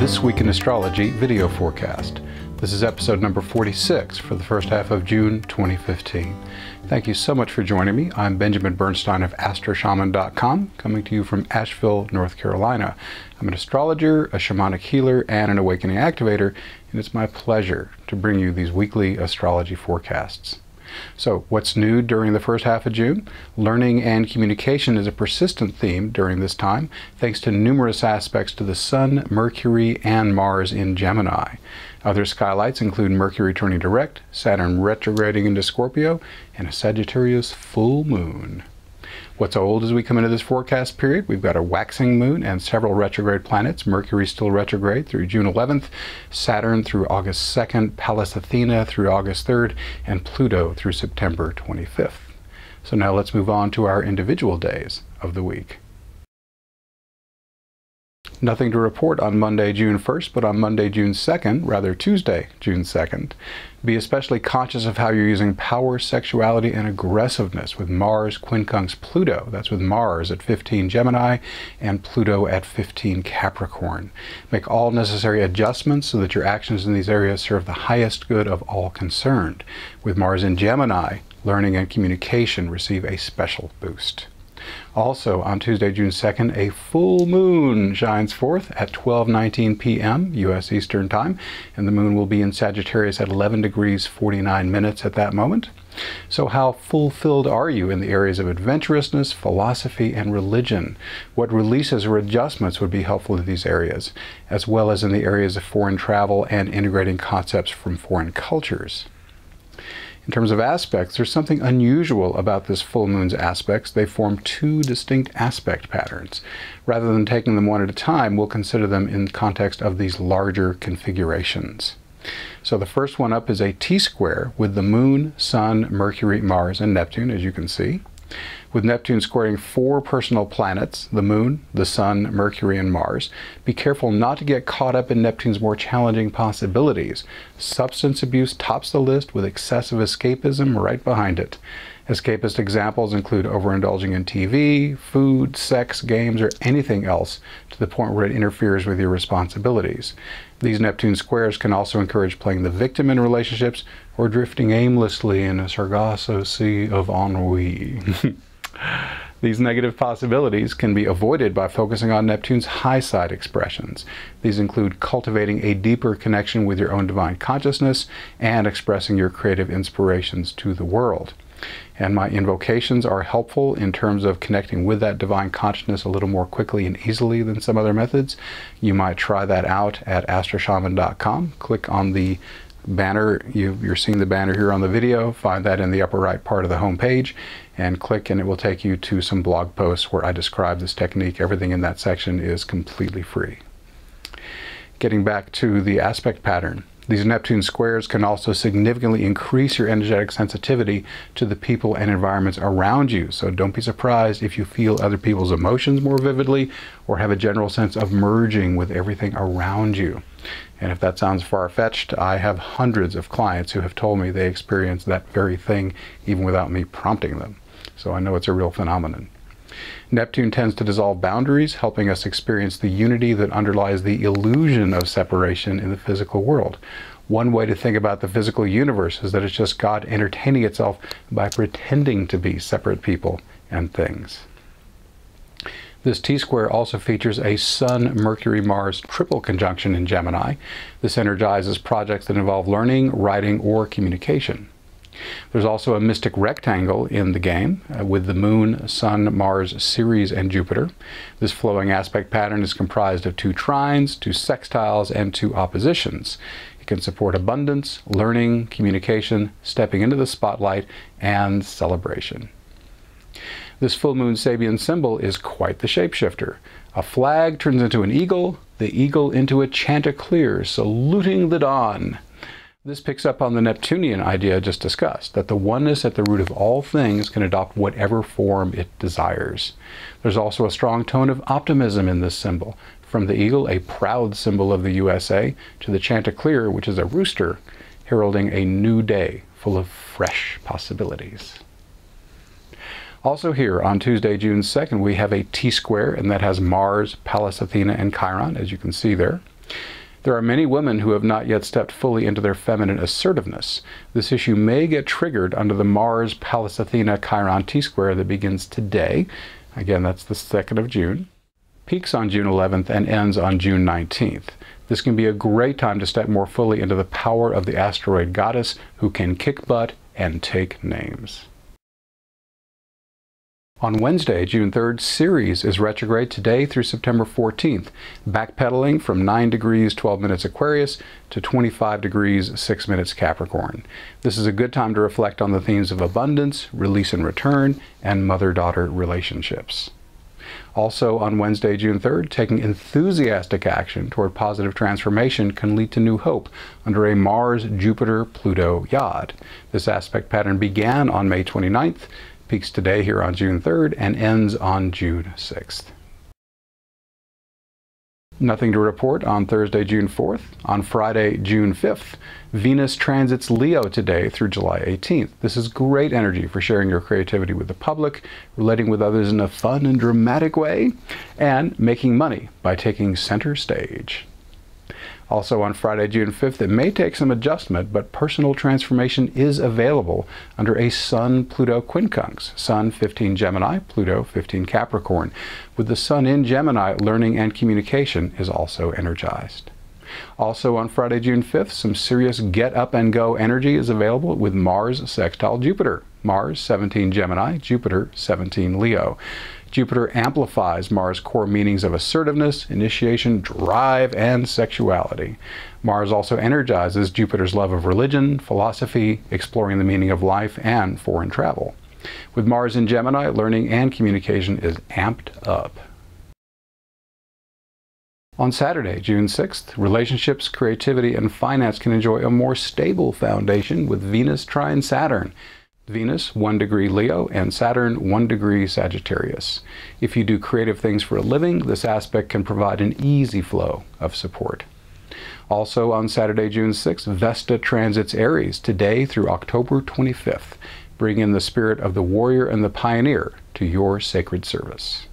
This Week in Astrology video forecast. This is episode number 46 for the first half of June 2015. Thank you so much for joining me. I'm Benjamin Bernstein of astroshaman.com, coming to you from Asheville, North Carolina. I'm an astrologer, a shamanic healer, and an awakening activator, and it's my pleasure to bring you these weekly astrology forecasts. So, what's new during the first half of June? Learning and communication is a persistent theme during this time, thanks to numerous aspects to the Sun, Mercury, and Mars in Gemini. Other skylights include Mercury turning direct, Saturn retrograding into Scorpio, and a Sagittarius full moon. What's old as we come into this forecast period? We've got a waxing moon and several retrograde planets. Mercury still retrograde through June 11th, Saturn through August 2nd, Pallas Athena through August 3rd, and Pluto through September 25th. So now let's move on to our individual days of the week. Nothing to report on Monday, June 1st, but on Monday, June 2nd, rather Tuesday, June 2nd, be especially conscious of how you're using power, sexuality, and aggressiveness with Mars quincunx Pluto. That's with Mars at 15 Gemini and Pluto at 15 Capricorn. Make all necessary adjustments so that your actions in these areas serve the highest good of all concerned. With Mars in Gemini, learning and communication receive a special boost. Also, on Tuesday, June 2nd, a full moon shines forth at 12:19 p.m. U.S. Eastern Time, and the moon will be in Sagittarius at 11 degrees 49 minutes at that moment. So how fulfilled are you in the areas of adventurousness, philosophy, and religion? What releases or adjustments would be helpful in these areas, as well as in the areas of foreign travel and integrating concepts from foreign cultures? In terms of aspects, there's something unusual about this full moon's aspects. They form two distinct aspect patterns. Rather than taking them one at a time, we'll consider them in context of these larger configurations. So the first one up is a T-square with the Moon, Sun, Mercury, Mars, and Neptune, as you can see. With Neptune squaring four personal planets, the Moon, the Sun, Mercury, and Mars. Be careful not to get caught up in Neptune's more challenging possibilities. Substance abuse tops the list, with excessive escapism right behind it. Escapist examples include overindulging in TV, food, sex, games, or anything else to the point where it interferes with your responsibilities. These Neptune squares can also encourage playing the victim in relationships or drifting aimlessly in a Sargasso Sea of ennui. These negative possibilities can be avoided by focusing on Neptune's high side expressions. These include cultivating a deeper connection with your own divine consciousness and expressing your creative inspirations to the world. And my invocations are helpful in terms of connecting with that divine consciousness a little more quickly and easily than some other methods. You might try that out at astroshaman.com. Click on the banner. You're seeing the banner here on the video. Find that in the upper right part of the home page and click, and it will take you to some blog posts where I describe this technique. Everything in that section is completely free. Getting back to the aspect pattern. These Neptune squares can also significantly increase your energetic sensitivity to the people and environments around you. So don't be surprised if you feel other people's emotions more vividly or have a general sense of merging with everything around you. And if that sounds far-fetched, I have hundreds of clients who have told me they experience that very thing even without me prompting them. So I know it's a real phenomenon. Neptune tends to dissolve boundaries, helping us experience the unity that underlies the illusion of separation in the physical world. One way to think about the physical universe is that it's just God entertaining itself by pretending to be separate people and things. This T-square also features a Sun-Mercury-Mars triple conjunction in Gemini. This energizes projects that involve learning, writing, or communication. There's also a mystic rectangle in the game with the Moon, Sun, Mars, Ceres, and Jupiter. This flowing aspect pattern is comprised of two trines, two sextiles, and two oppositions. It can support abundance, learning, communication, stepping into the spotlight, and celebration. This full moon Sabian symbol is quite the shapeshifter. A flag turns into an eagle, the eagle into a chanticleer, saluting the dawn. This picks up on the Neptunian idea just discussed, that the oneness at the root of all things can adopt whatever form it desires. There's also a strong tone of optimism in this symbol, from the eagle, a proud symbol of the USA, to the chanticleer, which is a rooster, heralding a new day full of fresh possibilities. Also here on Tuesday, June 2nd, we have a T-square, and that has Mars, Pallas Athena, and Chiron, as you can see there. There are many women who have not yet stepped fully into their feminine assertiveness. This issue may get triggered under the Mars-Pallas Athena Chiron T-square that begins today. Again, that's the 2nd of June. Peaks on June 11th and ends on June 19th. This can be a great time to step more fully into the power of the asteroid goddess who can kick butt and take names. On Wednesday, June 3rd, Ceres is retrograde today through September 14th, backpedaling from 9 degrees 12 minutes Aquarius to 25 degrees 6 minutes Capricorn. This is a good time to reflect on the themes of abundance, release and return, and mother-daughter relationships. Also on Wednesday, June 3rd, taking enthusiastic action toward positive transformation can lead to new hope under a Mars-Jupiter-Pluto yod. This aspect pattern began on May 29th, peaks today here on June 3rd, and ends on June 6th. Nothing to report on Thursday, June 4th. On Friday, June 5th, Venus transits Leo today through July 18th. This is great energy for sharing your creativity with the public, relating with others in a fun and dramatic way, and making money by taking center stage. Also on Friday, June 5th, it may take some adjustment, but personal transformation is available under a Sun-Pluto quincunx. Sun 15 Gemini, Pluto 15 Capricorn. With the Sun in Gemini, learning and communication is also energized. Also on Friday, June 5th, some serious get up and go energy is available with Mars sextile Jupiter. Mars 17 Gemini, Jupiter 17 Leo. Jupiter amplifies Mars' core meanings of assertiveness, initiation, drive, and sexuality. Mars also energizes Jupiter's love of religion, philosophy, exploring the meaning of life, and foreign travel. With Mars in Gemini, learning and communication is amped up. On Saturday, June 6th, relationships, creativity, and finance can enjoy a more stable foundation with Venus trine Saturn. Venus, 1 degree Leo, and Saturn, 1 degree Sagittarius. If you do creative things for a living, this aspect can provide an easy flow of support. Also on Saturday, June 6th, Vesta transits Aries today through October 25th. Bring in the spirit of the warrior and the pioneer to your sacred service.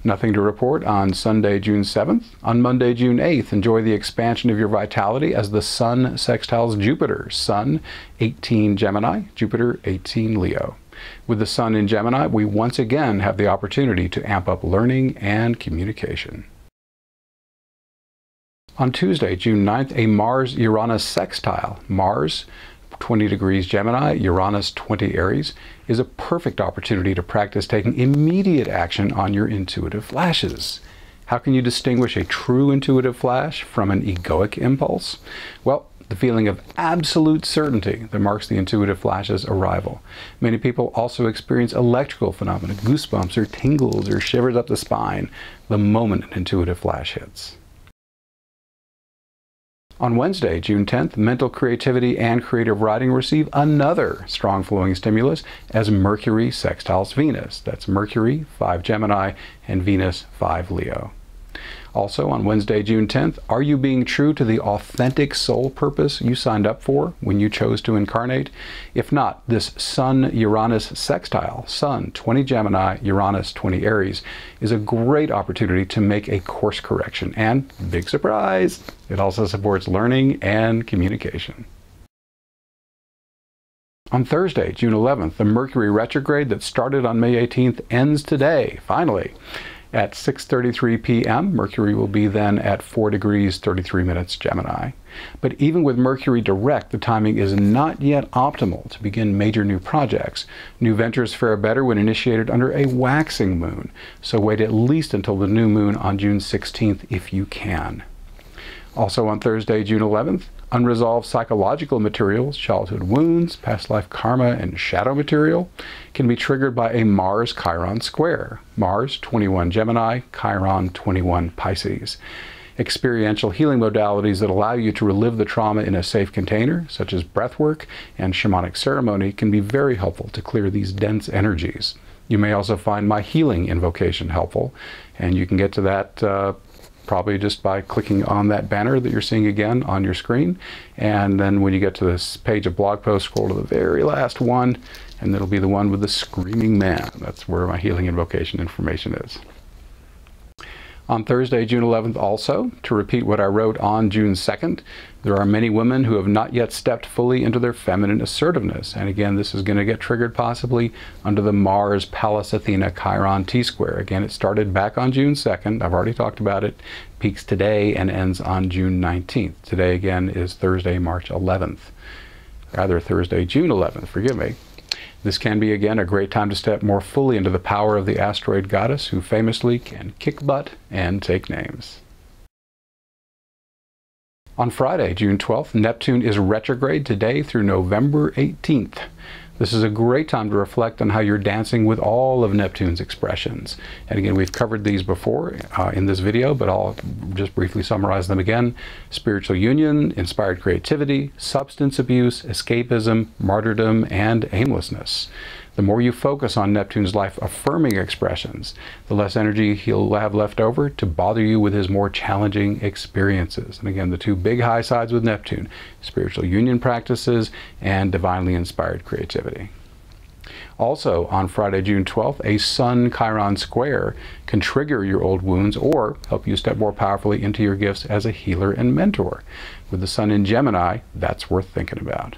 Nothing to report on Sunday, June 7th. On Monday, June 8th, enjoy the expansion of your vitality as the Sun sextiles Jupiter. Sun 18 Gemini, Jupiter 18 Leo. With the Sun in Gemini, we once again have the opportunity to amp up learning and communication. On Tuesday, June 9th, a Mars-Uranus sextile. Mars 20 degrees Gemini, Uranus 20 Aries, is a perfect opportunity to practice taking immediate action on your intuitive flashes. How can you distinguish a true intuitive flash from an egoic impulse? Well, the feeling of absolute certainty that marks the intuitive flash's arrival. Many people also experience electrical phenomena, goosebumps or tingles or shivers up the spine, the moment an intuitive flash hits. On Wednesday, June 10th, mental creativity and creative writing receive another strong flowing stimulus as Mercury sextiles Venus. That's Mercury, 5 Gemini, and Venus, 5 Leo. Also on Wednesday, June 10th, are you being true to the authentic soul purpose you signed up for when you chose to incarnate? If not, this Sun-Uranus sextile, Sun 20 Gemini, Uranus 20 Aries, is a great opportunity to make a course correction. And, big surprise, it also supports learning and communication. On Thursday, June 11th, the Mercury retrograde that started on May 18th ends today, finally. At 6:33 p.m., Mercury will be then at 4 degrees 33 minutes Gemini. But even with Mercury direct, the timing is not yet optimal to begin major new projects. New ventures fare better when initiated under a waxing moon, so wait at least until the new moon on June 16th if you can. Also on Thursday, June 11th, unresolved psychological materials, childhood wounds, past life karma, and shadow material can be triggered by a Mars-Chiron square. Mars 21 Gemini, Chiron 21 Pisces. Experiential healing modalities that allow you to relive the trauma in a safe container, such as breathwork and shamanic ceremony, can be very helpful to clear these dense energies. You may also find my healing invocation helpful, and you can get to that probably just by clicking on that banner that you're seeing again on your screen. And then when you get to this page of blog posts, scroll to the very last one, and it'll be the one with the screaming man. That's where my healing invocation information is. On Thursday, June 11th also, to repeat what I wrote on June 2nd, there are many women who have not yet stepped fully into their feminine assertiveness. And again, this is going to get triggered possibly under the Mars Pallas Athena Chiron T-square. Again, it started back on June 2nd. I've already talked about it. Peaks today and ends on June 19th. Today again is Thursday, March 11th. Rather, Thursday, June 11th, forgive me. This can be, again, a great time to step more fully into the power of the asteroid goddess who famously can kick butt and take names. On Friday, June 12th, Neptune is retrograde today through November 18th. This is a great time to reflect on how you're dancing with all of Neptune's expressions. And again, we've covered these before in this video, but I'll just briefly summarize them again. Spiritual union, inspired creativity, substance abuse, escapism, martyrdom, and aimlessness. The more you focus on Neptune's life-affirming expressions, the less energy he'll have left over to bother you with his more challenging experiences. And again, the two big high sides with Neptune, spiritual union practices and divinely inspired creativity. Also, on Friday, June 12th, a Sun-Chiron square can trigger your old wounds or help you step more powerfully into your gifts as a healer and mentor. With the Sun in Gemini, that's worth thinking about.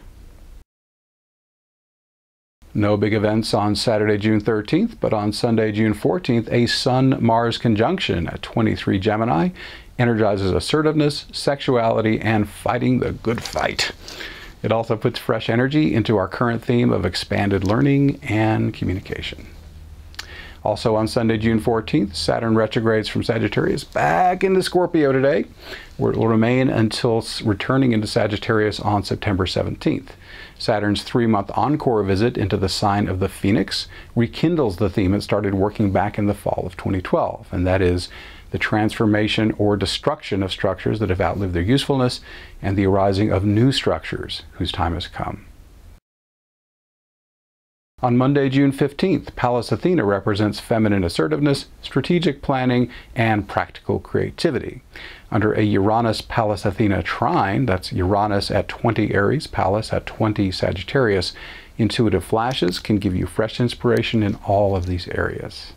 No big events on Saturday, June 13th, but on Sunday, June 14th, a Sun-Mars conjunction at 23 Gemini energizes assertiveness, sexuality, and fighting the good fight. It also puts fresh energy into our current theme of expanded learning and communication. Also on Sunday, June 14th, Saturn retrogrades from Sagittarius back into Scorpio today, where it will remain until returning into Sagittarius on September 17th. Saturn's 3-month encore visit into the sign of the Phoenix rekindles the theme it started working back in the fall of 2012, and that is the transformation or destruction of structures that have outlived their usefulness and the arising of new structures whose time has come. On Monday, June 15th, Pallas Athena represents feminine assertiveness, strategic planning, and practical creativity. Under a Uranus-Pallas Athena trine, that's Uranus at 20 Aries, Pallas at 20 Sagittarius, intuitive flashes can give you fresh inspiration in all of these areas.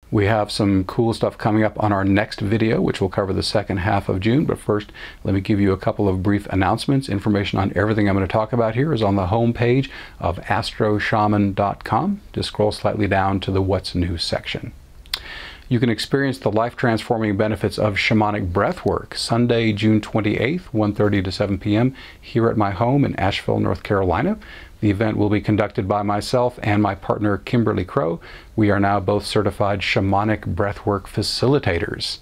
We have some cool stuff coming up on our next video, which will cover the second half of June. But first, let me give you a couple of brief announcements. Information on everything I'm going to talk about here is on the home page of astroshaman.com. Just scroll slightly down to the What's New section. You can experience the life-transforming benefits of shamanic breathwork Sunday, June 28th, 1:30 to 7 p.m. here at my home in Asheville, North Carolina. The event will be conducted by myself and my partner, Kimberly Crow. We are now both certified shamanic breathwork facilitators.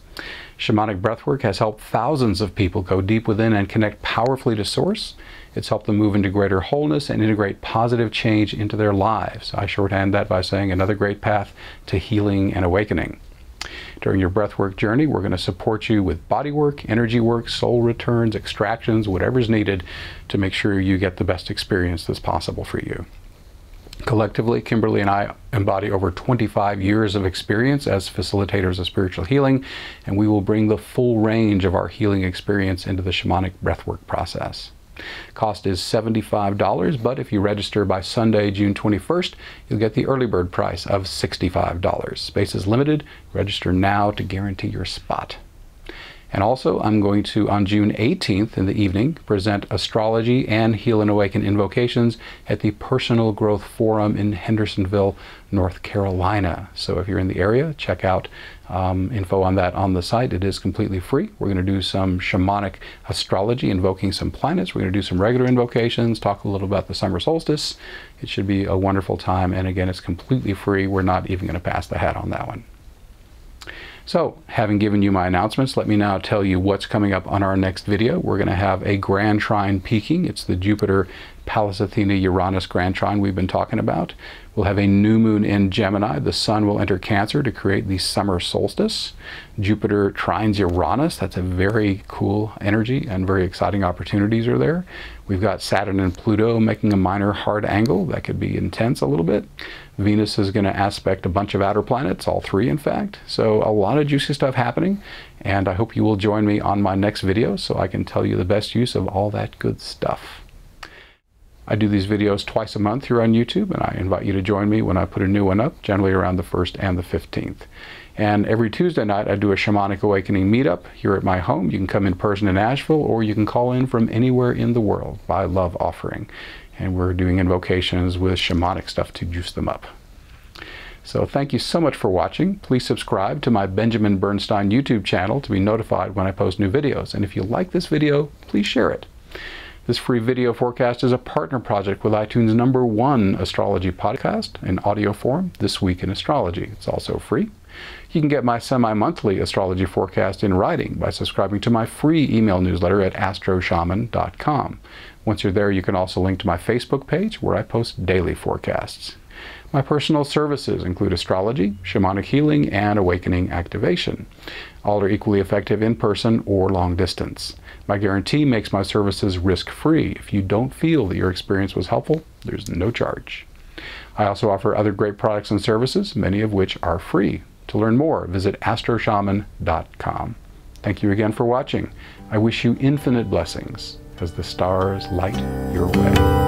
Shamanic breathwork has helped thousands of people go deep within and connect powerfully to Source. It's helped them move into greater wholeness and integrate positive change into their lives. I shorthand that by saying another great path to healing and awakening. During your breathwork journey, we're going to support you with body work, energy work, soul returns, extractions, whatever's needed to make sure you get the best experience that's possible for you. Collectively, Kimberly and I embody over 25 years of experience as facilitators of spiritual healing, and we will bring the full range of our healing experience into the shamanic breathwork process. Cost is $75, but if you register by Sunday, June 21st, you'll get the early bird price of $65. Space is limited. Register now to guarantee your spot. And also, I'm going to, on June 18th in the evening, present Astrology and Heal and Awaken invocations at the Personal Growth Forum in Hendersonville, North Carolina. So if you're in the area, check out info on that on the site. It is completely free. We're going to do some shamanic astrology, invoking some planets. We're going to do some regular invocations, talk a little about the summer solstice. It should be a wonderful time. And again, it's completely free. We're not even going to pass the hat on that one. So, having given you my announcements, let me now tell you what's coming up on our next video. We're going to have a grand trine peaking. It's the Jupiter, Pallas Athena, Uranus grand trine we've been talking about. We'll have a new moon in Gemini. The sun will enter Cancer to create the summer solstice. Jupiter trines Uranus. That's a very cool energy and very exciting opportunities are there. We've got Saturn and Pluto making a minor hard angle. That could be intense a little bit. Venus is going to aspect a bunch of outer planets, all three in fact. So a lot of juicy stuff happening, and I hope you will join me on my next video so I can tell you the best use of all that good stuff. I do these videos twice a month here on YouTube, and I invite you to join me when I put a new one up, generally around the 1st and the 15th. And every Tuesday night, I do a Shamanic Awakening meetup here at my home. You can come in person in Nashville, or you can call in from anywhere in the world by love offering. And we're doing invocations with shamanic stuff to juice them up. So thank you so much for watching. Please subscribe to my Benjamin Bernstein YouTube channel to be notified when I post new videos. And if you like this video, please share it. This free video forecast is a partner project with iTunes' #1 astrology podcast in audio form, This Week in Astrology. It's also free. You can get my semi-monthly astrology forecast in writing by subscribing to my free email newsletter at astroshaman.com. Once you're there, you can also link to my Facebook page where I post daily forecasts. My personal services include astrology, shamanic healing, and awakening activation. All are equally effective in person or long distance. My guarantee makes my services risk-free. If you don't feel that your experience was helpful, there's no charge. I also offer other great products and services, many of which are free. To learn more, visit astroshaman.com. Thank you again for watching. I wish you infinite blessings as the stars light your way.